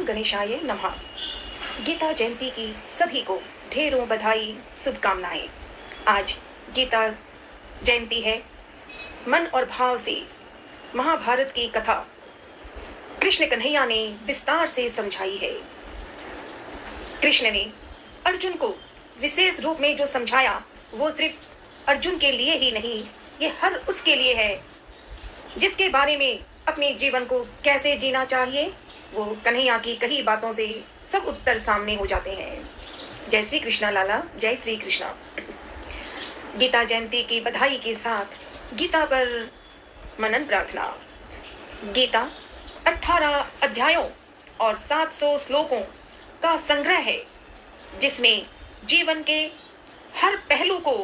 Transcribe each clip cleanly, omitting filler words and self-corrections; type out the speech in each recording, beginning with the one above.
ओम गणेशाय नमः। गीता जयंती की सभी को ढेरों बधाई, शुभकामनाएं। आज गीता जयंती है। मन और भाव से महाभारत की कथा कृष्ण कन्हैया ने विस्तार से समझाई है। कृष्ण ने अर्जुन को विशेष रूप में जो समझाया वो सिर्फ अर्जुन के लिए ही नहीं, ये हर उसके लिए है जिसके बारे में अपने जीवन को कैसे जीना चाहिए वो कन्हैया की कही बातों से सब उत्तर सामने हो जाते हैं। जय श्री कृष्णा लाला, जय श्री कृष्णा। गीता जयंती की बधाई के साथ गीता पर मनन प्रार्थना। गीता 18 अध्यायों और 700 श्लोकों का संग्रह है जिसमें जीवन के हर पहलू को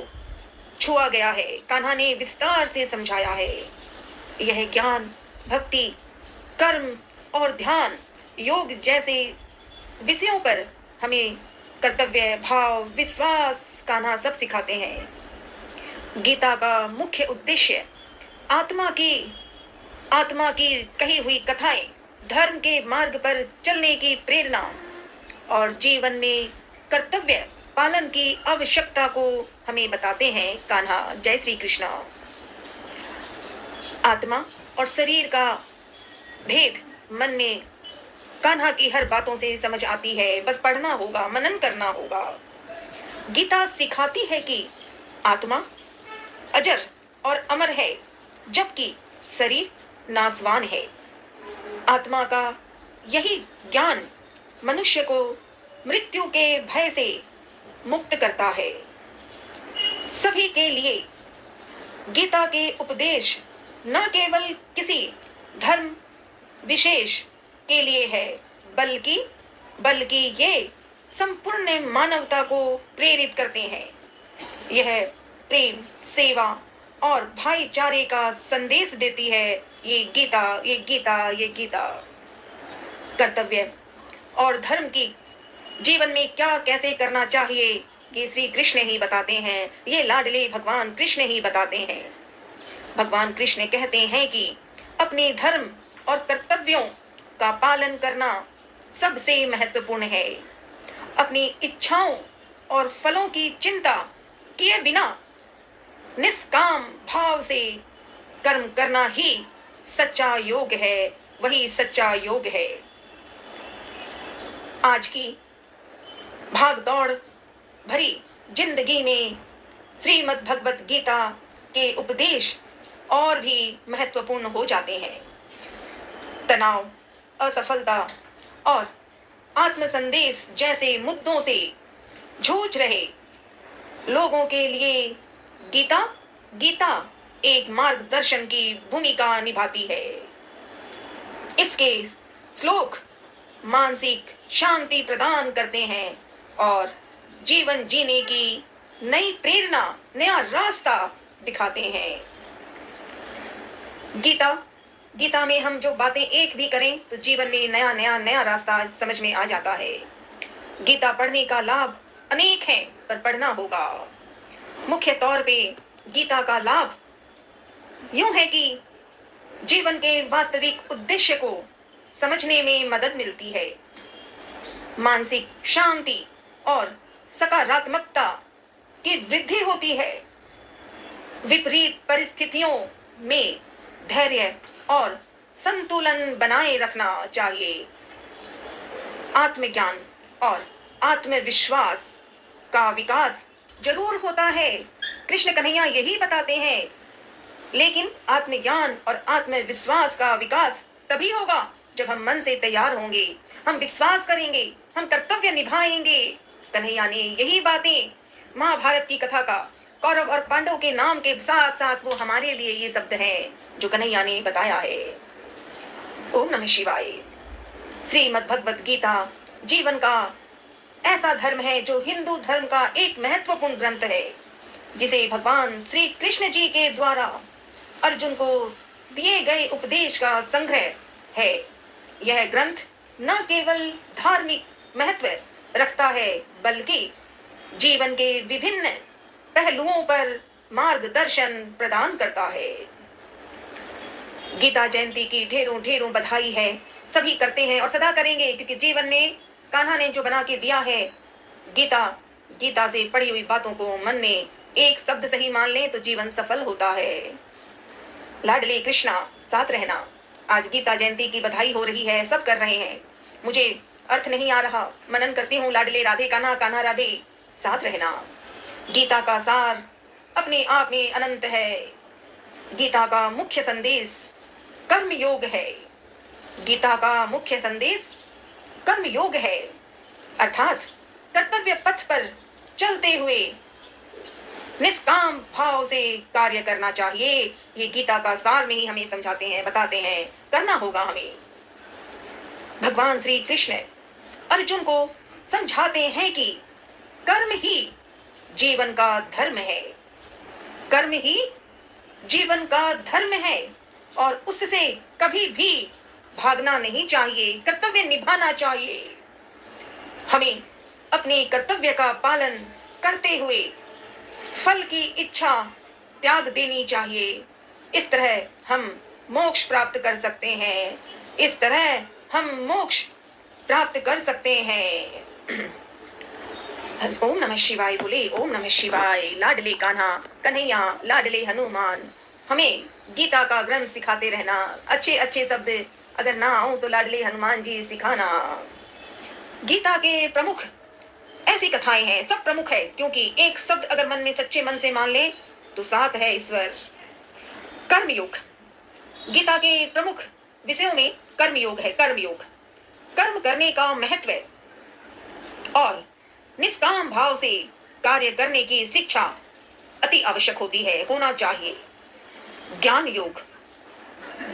छुआ गया है। कान्हा ने विस्तार से समझाया है। यह ज्ञान, भक्ति, कर्म और ध्यान, योग जैसे विषयों पर हमें कर्तव्य, भाव, विश्वास कान्हा सब सिखाते हैं। गीता का मुख्य उद्देश्य आत्मा की कही हुई कथाएं, धर्म के मार्ग पर चलने की प्रेरणा और जीवन में कर्तव्य पालन की आवश्यकता को हमें बताते हैं कान्हा। जय श्री कृष्णा। आत्मा और शरीर का भेद मन में कान्हा की हर बातों से समझ आती है। बस पढ़ना होगा, मनन करना होगा। गीता सिखाती है कि आत्मा अजर और अमर है जबकि शरीर नाशवान है। आत्मा का यही ज्ञान मनुष्य को मृत्यु के भय से मुक्त करता है। सभी के लिए गीता के उपदेश न केवल किसी धर्म विशेष के लिए है बल्कि ये संपूर्ण मानवता को प्रेरित करते हैं। यह प्रेम, सेवा और भाईचारे का संदेश देती है। ये गीता कर्तव्य और धर्म की जीवन में क्या कैसे करना चाहिए ये श्री कृष्ण ही बताते हैं। ये लाडले भगवान कृष्ण ही बताते हैं। भगवान कृष्ण कहते हैं कि अपने धर्म और कर्तव्यों का पालन करना सबसे महत्वपूर्ण है। अपनी इच्छाओं और फलों की चिंता किए बिना निष्काम भाव से कर्म करना ही सच्चा योग है। वही सच्चा योग है। आज की भाग दौड़ भरी जिंदगी में श्रीमद् भगवत गीता के उपदेश और भी महत्वपूर्ण हो जाते हैं। तनाव, असफलता और आत्म संदेश जैसे मुद्दों से जूझ रहे लोगों के लिए गीता एक मार्गदर्शन की भूमिका निभाती है। इसके श्लोक मानसिक शांति प्रदान करते हैं और जीवन जीने की नई प्रेरणा, नया रास्ता दिखाते हैं। गीता में हम जो बातें एक भी करें तो जीवन में नया रास्ता समझ में आ जाता है। गीता पढ़ने का लाभ अनेक है पर पढ़ना होगा। मुख्य तौर पे गीता का लाभ यूं है कि जीवन के वास्तविक उद्देश्य को समझने में मदद मिलती है। मानसिक शांति और सकारात्मकता की वृद्धि होती है। विपरीत परिस्थितियों में धैर्य और संतुलन बनाए रखना चाहिए। आत्मज्ञान और आत्मविश्वास का विकास जरूर होता है। कृष्ण कन्हैया यही बताते हैं। लेकिन आत्मज्ञान और आत्मविश्वास का विकास तभी होगा जब हम मन से तैयार होंगे, हम विश्वास करेंगे, हम कर्तव्य निभाएंगे। कन्हैया ने यही बातें महाभारत की कथा का कौरव और पांडव के नाम के साथ साथ वो हमारे लिए ये शब्द हैं जो कन्हैया ने बताया है। ओम नमः शिवाय। श्रीमद् भगवत गीता जीवन का ऐसा धर्म है जो हिंदू धर्म का एक महत्वपूर्ण ग्रंथ है जिसे भगवान श्री कृष्ण जी के द्वारा अर्जुन को दिए गए उपदेश का संग्रह है। यह ग्रंथ न केवल धार्मिक महत्व रखता है बल्कि जीवन के विभिन्न पहलुओं पर मार्गदर्शन प्रदान करता है। गीता जयंती की ढेरों बधाई है। सभी करते हैं और सदा करेंगे, क्योंकि जीवन में कान्हा ने जो बना के दिया है, गीता से पढ़ी हुई बातों को मन में एक शब्द सही मान लें तो जीवन सफल होता है। लाडले कृष्णा साथ रहना। आज गीता जयंती की बधाई हो रही है, सब कर रहे हैं, मुझे अर्थ नहीं आ रहा, मनन करती हूँ। लाडले राधे कान्हा, कान्हा राधे साथ रहना। गीता का सार अपने आप में अनंत है। गीता का मुख्य संदेश कर्म योग है। गीता का मुख्य संदेश कर्म योग है, अर्थात कर्तव्य पथ पर चलते हुए निष्काम भाव से कार्य करना चाहिए। ये गीता का सार में ही हमें समझाते हैं, बताते हैं, करना होगा हमें। भगवान श्री कृष्ण अर्जुन को समझाते हैं कि कर्म ही जीवन का धर्म है, कर्म ही जीवन का धर्म है और उससे कभी भी भागना नहीं चाहिए, कर्तव्य निभाना चाहिए। हमें अपने कर्तव्य का पालन करते हुए फल की इच्छा त्याग देनी चाहिए। इस तरह हम मोक्ष प्राप्त कर सकते हैं, इस तरह हम मोक्ष प्राप्त कर सकते हैं। ओम नमः शिवाय बोले, ओम नमः शिवाय। लाडले कान्हा कन्हैया, लाडले हनुमान, हमें गीता का ग्रंथ सिखाते रहना। अच्छे अच्छे शब्द अगर ना हो तो लाडले हनुमान जी सिखाना। गीता के प्रमुख ऐसी कथाएं हैं, सब प्रमुख है, क्योंकि एक शब्द अगर मन में सच्चे मन से मान ले तो साथ है ईश्वर। कर्मयोग, गीता के प्रमुख विषयों में कर्मयोग है। कर्मयोग, कर्म करने का महत्व और निष्काम भाव से कार्य करने की शिक्षा अति आवश्यक होती है, होना चाहिए। ज्ञान योग,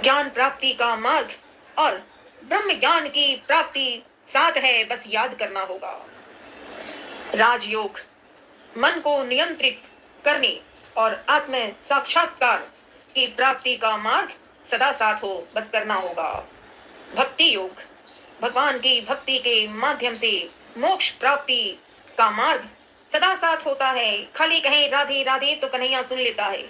ज्ञान प्राप्ति का मार्ग और ब्रह्म ज्ञान की प्राप्ति साथ है, बस याद करना होगा। राजयोग, मन को नियंत्रित करने और आत्म साक्षात्कार की प्राप्ति का मार्ग सदा साथ हो, बस करना होगा। भक्ति योग, भगवान की भक्ति के माध्यम से मोक्ष प्राप्ति का मार्ग सदा साथ होता है। खाली कहें राधे राधे तो कन्हैया सुन लेता है,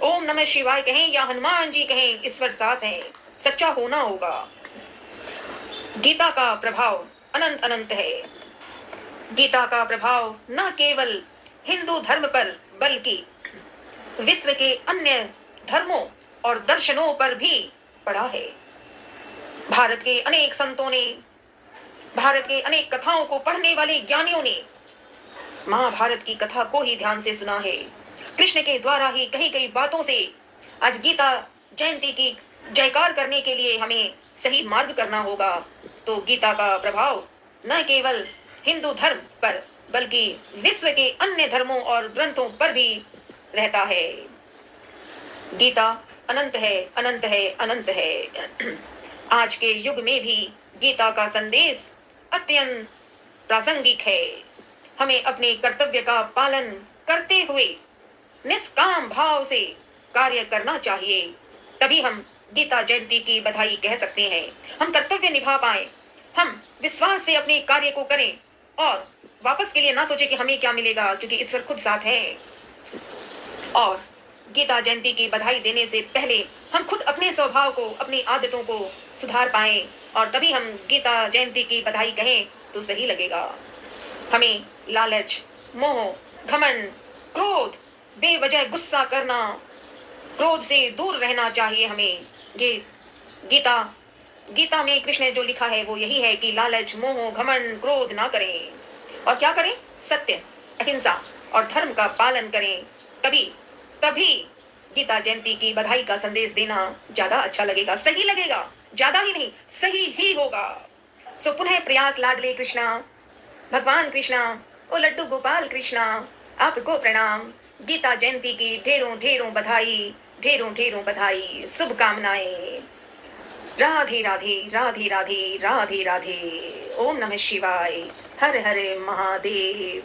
ओम नमः शिवाय कहें या हनुमान जी कहें, ईश्वर साथ है, सच्चा होना होगा। गीता का प्रभाव अनंत अनंत है। गीता का प्रभाव न केवल हिंदू धर्म पर बल्कि विश्व के अन्य धर्मों और दर्शनों पर भी पड़ा है। भारत के अनेक संतों ने, भारत के अनेक कथाओं को पढ़ने वाले ज्ञानियों ने महाभारत की कथा को ही ध्यान से सुना है। कृष्ण के द्वारा ही कही गई बातों से आज गीता जयंती की जयकार करने के लिए हमें सही मार्ग करना होगा। तो गीता का प्रभाव न केवल हिंदू धर्म पर बल्कि विश्व के अन्य धर्मों और ग्रंथों पर भी रहता है। गीता अनंत है, अनंत है, अनंत है। आज के युग में भी गीता का संदेश अत्यंत प्रासंगिक है। हमें अपने कर्तव्य का पालन करते हुए निष्काम भाव से कार्य करना चाहिए, तभी हम गीता जयंती की बधाई कह सकते हैं। हम कर्तव्य निभा पाए, हम विश्वास से अपने कार्य को करें और वापस के लिए ना सोचे कि हमें क्या मिलेगा, क्योंकि ईश्वर खुद साथ है। और गीता जयंती की बधाई देने से पहले हम खुद अपने स्वभाव को, अपनी आदतों को सुधार पाएं और तभी हम गीता जयंती की बधाई कहें तो सही लगेगा। हमें लालच, मोह, घमंड, क्रोध, बेवजह गुस्सा करना, क्रोध से दूर रहना चाहिए हमें। ये गीता में कृष्ण ने जो लिखा है वो यही है कि लालच, मोह, घमंड, क्रोध ना करें और क्या करें, सत्य, अहिंसा और धर्म का पालन करें। तभी गीता जयंती की बधाई का संदेश देना ज्यादा अच्छा लगेगा, सही लगेगा, ज्यादा ही नहीं सही ही होगा। सो पुनः प्रयास लाडले कृष्णा, भगवान कृष्णा, ओ लड्डू गोपाल कृष्णा, आपको प्रणाम। गीता जयंती की ढेरों ढेरों बधाई, ढेरों ढेरों बधाई, शुभकामनाएं। राधे राधे राधे राधे राधे राधे। ओम नमः शिवाय। हर हर महादेव।